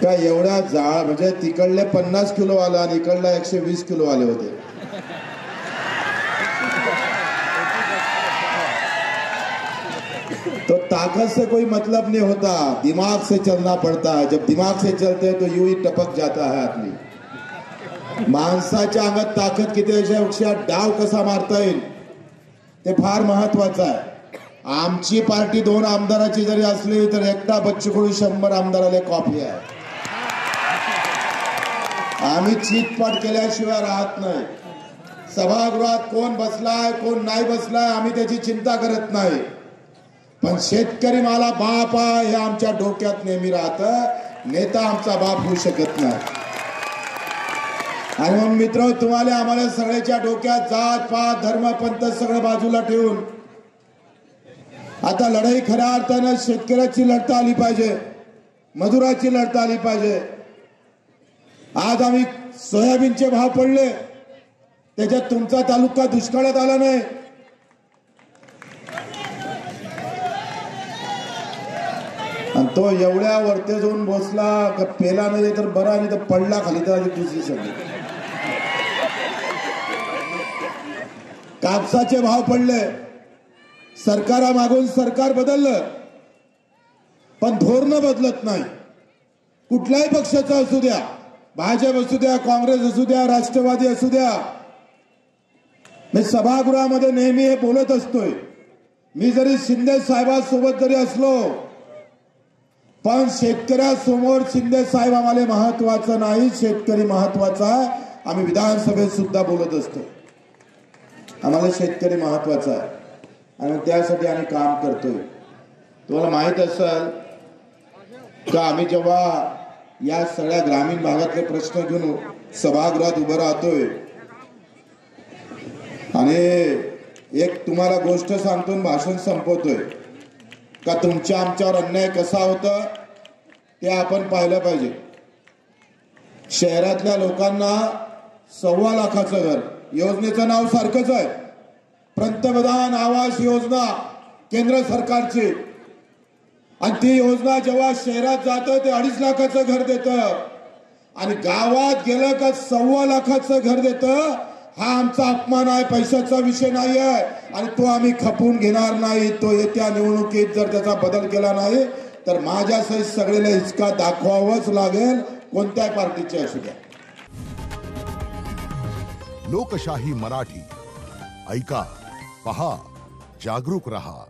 का एवढ्या जाळ म्हणजे तिकडले 50 किलो वाला आणि इकडला 120 किलो वाले होते. तो ताकत से कोई मतलब नहीं होता, दिमाग से चलना पड़ता है. जब दिमाग से चलते हैं तो यूं ही टपक जाता है आदमी. माणसाच्या अंगात ताकद किती याच्यापेक्षा डाव कसा मारता येईल ते फार महत्वाचं आहे. आमची पार्टी 2 आमदाराची जरी असली तर एकटा बच्चू कडू 100 आमदाराला कॉपी आहे. आम्ही चीतपाट केल्याशिवाय राहत नाही. सभागृहात कोण बसलाय कोण नाही बसलाय आम्ही त्याची चिंता करत नाही, पण शेतकरी मला बाप आहे हे आमच्या डोक्यात नेहमी राहतं. नेता आमचा बाप होऊ शकत नाही. आणि मग मित्र तुम्हाला आम्हाला सगळ्याच्या डोक्यात जात पात धर्म पंथ सगळं बाजूला ठेवून आता लढाई खऱ्या अर्थानं शेतकऱ्याची लढता आली पाहिजे, मजुराची लढता आली पाहिजे. आज आम्ही सोयाबीनचे भाव पडले, त्याच्यात तुमचा तालुका दुष्काळात आला नाही. आणि तो एवढ्या वरती जाऊन बसला का पेला नाही तर बरा, नाही तर पडला खाली तर दुसरी सगळी. कापसाचे भाव पडले, सरकारा मागून सरकार बदललं पण धोरण बदलत नाही. कुठल्याही पक्षाचं असू द्या, भाजप असू द्या, काँग्रेस असू द्या, राष्ट्रवादी असू द्या. मी सभागृहामध्ये नेहमी हे बोलत असतोय. मी जरी शिंदे साहेबांसोबत जरी असलो पण शेतकऱ्यासमोर शिंदे साहेब आम्हाला महत्वाचं नाही, शेतकरी महत्वाचा आहे. आम्ही विधानसभेत सुद्धा बोलत असतो, आम्हाला शेतकरी महत्वाचा आहे आणि त्यासाठी आम्ही काम करतोय. तुम्हाला माहित असेल का आम्ही जेव्हा या सगळ्या ग्रामीण भागातले प्रश्न घेऊन सभागृहात उभं राहतोय आणि एक तुम्हाला गोष्ट सांगतो भाषण संपवतोय का तुमच्या आमच्यावर अन्याय कसा होता ते आपण पाहिलं पाहिजे. शहरातल्या लोकांना 1.25 लाखाचं घर, योजनेचं नाव सारखंच आहे, पंतप्रधान आवास योजना केंद्र सरकारची. आणि ती योजना जेव्हा शहरात जातं ते 2.5 लाखाचं घर देतं आणि गावात गेलं का 1.25 लाखाचं घर देतं. हा आमचा अपमान आहे, पैशाचा विषय नाही आहे आणि तो आम्ही खपवून घेणार नाही. तो येत्या निवडणुकीत जर त्याचा बदल केला नाही तर माझ्यासहित सगळ्याला हिसका दाखवावंच लागेल, कोणत्याही पार्टीचे असू द्या. लोकशाही मराठी ऐका, पहा, जागरूक रहा.